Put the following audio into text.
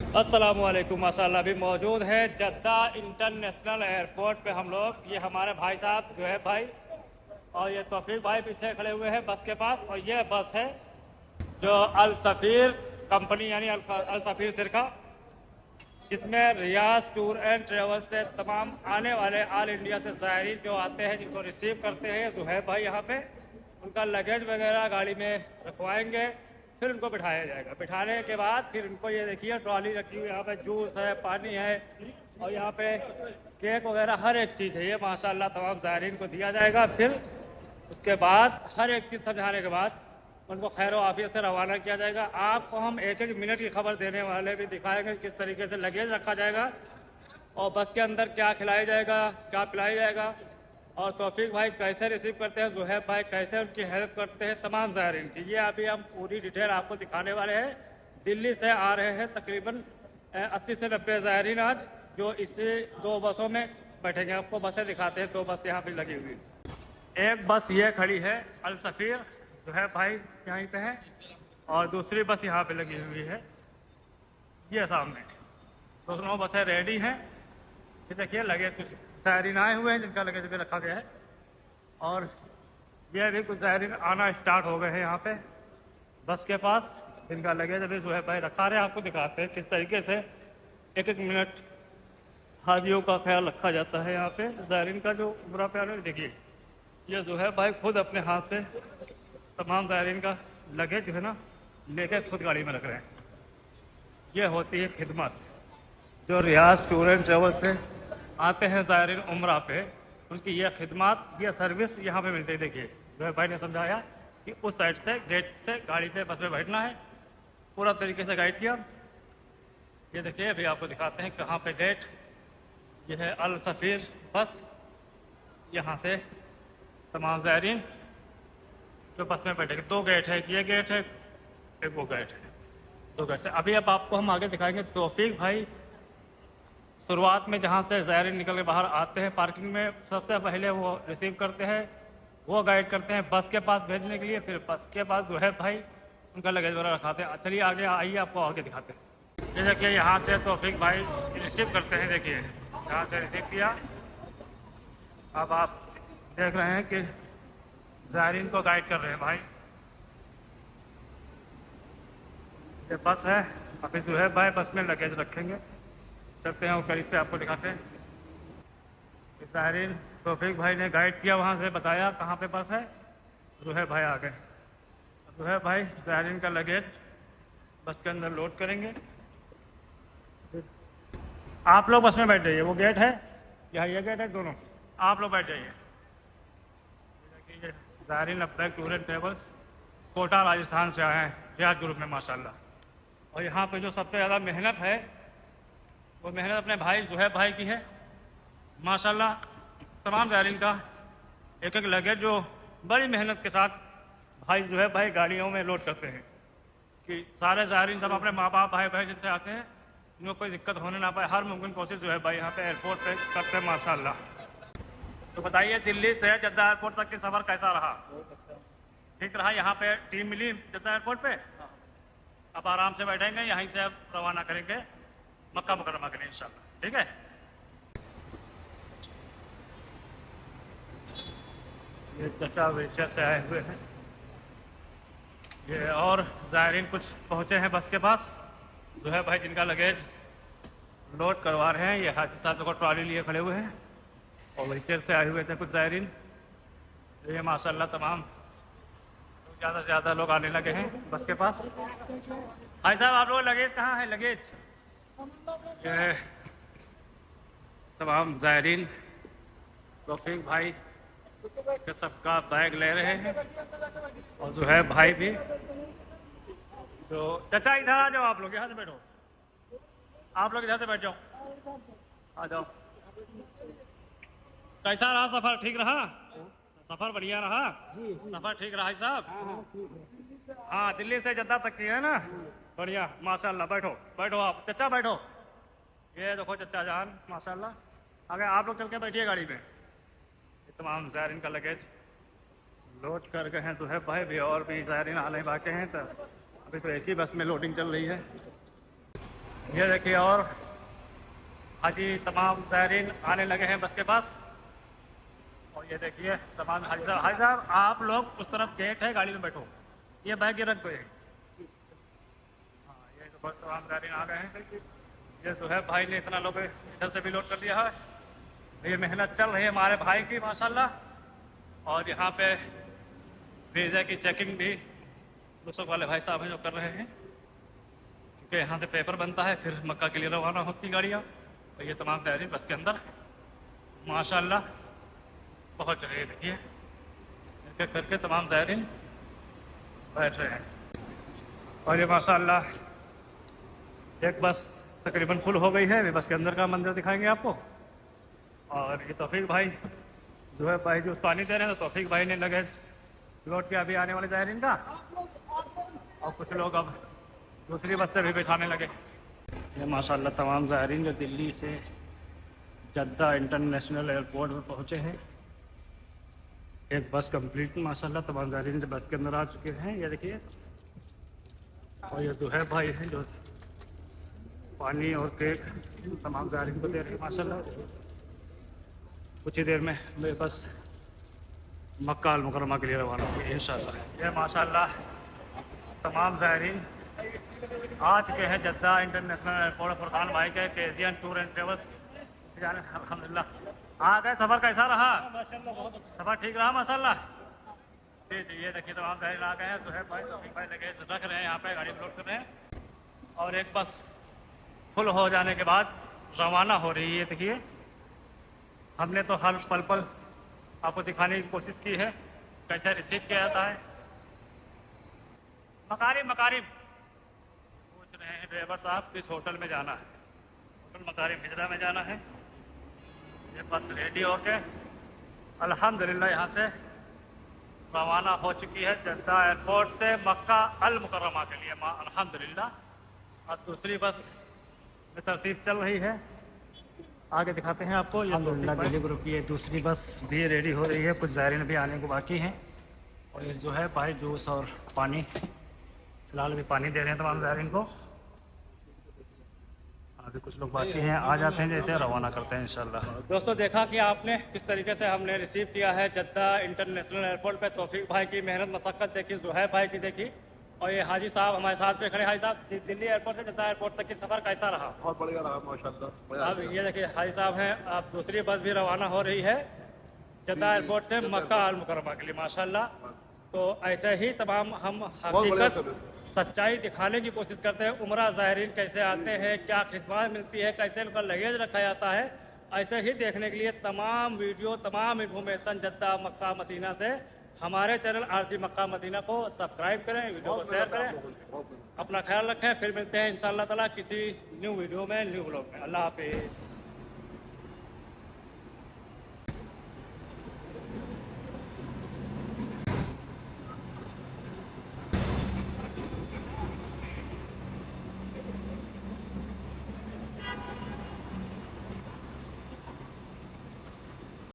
अस्सलामुअलैकुम। माशाल्लाह अभी मौजूद है जद्दा इंटरनेशनल एयरपोर्ट पे हम लोग। ये हमारे भाई साहब जो है भाई और ये तौफीक भाई पीछे खड़े हुए हैं बस के पास। और ये बस है जो अल सफ़ीर कंपनी यानी अल सफ़ीर सिरका, जिसमें रियाज टूर एंड ट्रेवल से तमाम आने वाले ऑल इंडिया से ज़ायरीन जो आते हैं, जिनको रिसीव करते हैं जुहैब भाई यहाँ पे, उनका लगेज वगैरह गाड़ी में रखवाएंगे, फिर उनको बिठाया जाएगा। बिठाने के बाद फिर उनको ये देखिए ट्रॉली रखी हुई, यहाँ पे जूस है, पानी है और यहाँ पे केक वगैरह हर एक चीज़ है। ये माशाल्लाह तमाम ज़ायरीन को दिया जाएगा। फिर उसके बाद हर एक चीज़ समझाने के बाद उनको खैर आफियत से रवाना किया जाएगा। आपको हम एक एक मिनट की खबर देने वाले भी दिखाएंगे किस तरीके से लगेज रखा जाएगा और बस के अंदर क्या खिलाया जाएगा, क्या पिलाया जाएगा, और तौफीक भाई कैसे रिसीव करते हैं, जुहैब भाई कैसे उनकी हेल्प करते हैं तमाम ज़ायरीन की। ये अभी हम पूरी डिटेल आपको दिखाने वाले हैं। दिल्ली से आ रहे हैं तकरीबन 80 से 90 ज़ायरीन आज, जो इसे 2 बसों में बैठेंगे। आपको बसें दिखाते हैं, 2 बस यहाँ पर लगी हुई। एक बस ये खड़ी है अल सफ़ीर, जो है भाई यहीं पे है, और दूसरी बस यहाँ पे लगी हुई है ये सामने। दोनों बसें रेडी हैं। ये देखिए लगेज कुछ ज़ायरीन आए हुए हैं जिनका लगेज भी रखा गया है, और ये भी कुछ ज़ायरीन आना स्टार्ट हो गए हैं यहाँ पे बस के पास, जिनका लगेज अभी जो है भाई रखा रहे। आपको दिखाते हैं किस तरीके से एक एक मिनट हाजियों का ख्याल रखा जाता है यहाँ पे। ज़ायरीन का जो बुरा प्यार है, देखिए ये जो है भाई खुद अपने हाथ से तमाम ज़ायरीन का लगेज जो है ना लेकर खुद गाड़ी में रख रहे हैं। ये होती है खिदमत जो रियाज टूर एंड ट्रेवल से आते हैं ज़ायरीन उम्रा पे, उनकी ये खिदमत, ये सर्विस यहाँ पे मिलती है। देखिए जो भाई ने समझाया कि उस साइड से गेट से गाड़ी पे बस में बैठना है, पूरा तरीके से गाइड किया। ये देखिए अभी आपको दिखाते हैं कहाँ पे गेट। ये है अल सफ़ीर बस, यहाँ से तमाम ज़ायरीन जो बस में बैठेंगे। 2 गेट है, ये गेट है, एक वो गेट है, 2 गेट से। अभी अब आपको हम आगे दिखाएंगे। तौफीक भाई शुरुआत में जहाँ से ज़ायरीन निकल के बाहर आते हैं पार्किंग में, सबसे पहले वो रिसीव करते हैं, वो गाइड करते हैं बस के पास भेजने के लिए। फिर बस के पास जो है भाई उनका लगेज वगैरह रखाते हैं। चलिए आगे आइए, आपको आगे दिखाते हैं। ये देखिए यहाँ से तौफीक भाई रिसीव करते हैं। देखिए यहाँ से रिसीव किया। अब आप देख रहे हैं कि ज़ायरीन को गाइड कर रहे हैं भाई। ये बस है, अभी जो है भाई बस में लगेज रखेंगे। चलते हैं और करीब से आपको दिखाते हैं। ज़ायरीन तौफीक भाई ने गाइड किया, वहाँ से बताया कहाँ पे बस है। जो है भाई आ गए। जो है भाई ज़ायरीन का लगेज बस के अंदर लोड करेंगे। आप लोग बस में बैठ जाइए, वो गेट है यहाँ, ये गेट है, दोनों आप लोग बैठ जाइए। ज़ायरीन लब्बैक tour and travels Kota Rajasthan से आए हैं रियाज ग्रुप में माशाल्लाह। और यहाँ पे जो सबसे ज़्यादा मेहनत है वो मेहनत अपने भाई जुहैब भाई की है माशाल्लाह। तमाम ज़ायरीन का एक एक लगेज जो बड़ी मेहनत के साथ भाई जुहैब भाई गाड़ियों में लोड करते हैं कि सारे ज़ायरीन सब अपने माँ बाप भाई भाई जिनसे आते हैं इनको कोई दिक्कत होने ना पाए। हर मुमकिन कोशिश जो है भाई यहाँ पे एयरपोर्ट पे करते हैं माशाल्लाह। तो बताइए दिल्ली से जद्दा एयरपोर्ट तक की सफ़र कैसा रहा? ठीक रहा? यहाँ पे टीम मिली जद्दा एयरपोर्ट पे। अब आराम से बैठेंगे, यहीं से अब रवाना करेंगे मक्का मुकर्रमा के लिए इंशाल्लाह। ठीक है, ये चचा व्हीलचेयर से आए हुए हैं ये, और ज़ायरीन कुछ पहुँचे हैं बस के पास। जो है भाई जिनका लगेज लोड करवा रहे हैं, ये हाजी साहब को ट्रॉली लिए खड़े हुए हैं और व्हीलचेयर से आए हुए थे कुछ ज़ायरीन। ये माशाल्लाह तमाम ज़्यादा से ज़्यादा लोग आने लगे हैं बस के पास। भाई साहब आप लोग लगेज कहाँ है? लगेज ये तमाम ज़ायरीन तौफीक भाई के सबका बैग ले रहे हैं, और जो है भाई भी। तो चाचा इधर आ जाओ, आप लोग यहाँ से बैठो, आप लोग इधर से बैठ जाओ, आ जाओ। कैसा रहा सफ़र? ठीक रहा? सफ़र बढ़िया रहा? सफ़र ठीक रहा साहब? हाँ, दिल्ली से जद्दा तक की है ना? बढ़िया माशाल्लाह। बैठो बैठो, आप चचा बैठो। ये देखो चचा जान माशाल्लाह। आगे आप लोग चल के बैठिए गाड़ी में। तमाम ज़ायरीन का लगेज लोड कर गए हैं सुहेब भाई भी, और भी ज़ायरीन आने बाकी हैं। तो अभी तो एक ही बस में लोडिंग चल रही है। ये देखिए, और हाजी तमाम ज़ायरीन आने लगे हैं बस के पास। और ये देखिए तमाम हाजी साहब आप लोग उस तरफ गेट है, गाड़ी में बैठो, ये बैग ही रख दो। हाँ, ये तो बस तमाम ज़ायरीन आ गए हैं। ये सुहैब भाई ने इतना लोग इधर से भी लोड कर दिया है। ये मेहनत चल रही है हमारे भाई की माशाल्लाह। और यहाँ पे वीज़ा की चेकिंग भी दूसरों वाले भाई साहब हैं जो कर रहे हैं, क्योंकि यहाँ से पेपर बनता है, फिर मक्का के लिए रवाना होती गाड़ियाँ। और ये तमाम तैयारी बस के अंदर माशाल्लाह पहुँच रही है। देखिए एक एक करके तमाम ज़ायरीन बैठ रहे हैं। और ये माशाल्लाह एक बस तकरीबन फुल हो गई है। अभी बस के अंदर का मंजर दिखाएंगे आपको। और ये तौफीक भाई जो है भाई जो पानी दे रहे हैं, तो तौफीक भाई ने लगेज लौट के अभी आने वाले ज़ायरीन का, और कुछ लोग अब दूसरी बस से भी बिठाने लगे। ये माशाल्लाह तमाम ज़ायरीन जो दिल्ली से जद्दा इंटरनेशनल एयरपोर्ट पर पहुँचे हैं। एक बस कंप्लीट माशाल्लाह तमाम ज़ायरीन जो बस के अंदर आ चुके हैं, ये देखिए। और ये जो है भाई हैं जो पानी और केक तमाम ज़ायरीन को दे रहे हैं माशाल्लाह। कुछ ही देर में मेरे बस मक्का अल मुकरमा के लिए रवाना होगी इंशाल्लाह। ये माशाल्लाह तमाम ज़ायरीन आ चुके हैं जद्दा इंटरनेशनल एयरपोर्ट। फरहान भाई के केजियन टूर एंड ट्रेवल्स जाने अल्हम्दुलिल्लाह आ गए। सफ़र कैसा रहा? माशाल्लाह बहुत अच्छा। सफ़र ठीक रहा माशाल्लाह। जी जी, ये देखिए तमाम ज़ायरीन आ गए हैं। सुहैब भाई तौफीक भाई लगे रख रहे हैं यहाँ पे, गाड़ी में लोड कर रहे हैं। और एक बस फुल हो जाने के बाद रवाना हो रही है। देखिए हमने तो हर पल पल आपको दिखाने की कोशिश की है कैसे रिसीव किया जाता है। मकारिब मकारिब पूछ रहे हैं ड्राइवर साहब किस होटल में जाना है। होटल मकारिब हिजरा में जाना है। ये बस रेडी होके अल्हम्दुलिल्लाह यहाँ से रवाना हो चुकी है जद्दा एयरपोर्ट से मक्का अल मुकर्रमा के लिए अल्हम्दुलिल्लाह। और दूसरी बस में तरतीब चल रही है, आगे दिखाते हैं आपको। ये अल्हम्दुलिल्लाह दिल्ली ग्रुप की ये दूसरी बस भी रेडी हो रही है। कुछ ज़ायरीन भी आने को बाकी हैं। और ये जो है भाई जूस और पानी, फिलहाल भी पानी दे रहे हैं तमाम ज़ायरीन को। अभी कुछ लोग बाकी हैं, आ जाते हैं जैसे रवाना करते हैं इंशाल्लाह। दोस्तों देखा कि आपने किस तरीके से हमने रिसीव किया है जद्दा इंटरनेशनल एयरपोर्ट पे। तौफीक भाई की मेहनत मशक्क़त देखी, ज़ुहैब भाई की देखी, और ये हाजी साहब हमारे साथ पे खड़े। हाजी साहब दिल्ली एयरपोर्ट से जद्दा एयरपोर्ट तक की सफ़र कैसा रहा? बहुत बढ़िया रहा माशाल्लाह। अब ये देखिए हाजी साहब हैं, अब दूसरी बस भी रवाना हो रही है जद्दा एयरपोर्ट से मक्का अल मुकर्रमा के लिए माशाल्लाह। तो ऐसे ही तमाम हम हकीकत सच्चाई दिखाने की कोशिश करते हैं। उम्रा ज़ायरीन कैसे आते हैं, क्या खिदमत मिलती है, कैसे उनका लगेज रखा जाता है, ऐसे ही देखने के लिए तमाम वीडियो तमाम इन्फॉर्मेशन जद्दा मक्का मदीना से हमारे चैनल आरती मक्का मदीना को सब्सक्राइब करें, वीडियो को शेयर करें। अपना ख्याल रखें। फिर मिलते हैं इंशाअल्लाह ताला किसी न्यू वीडियो में, न्यू ब्लॉग में। अल्लाह हाफिज़।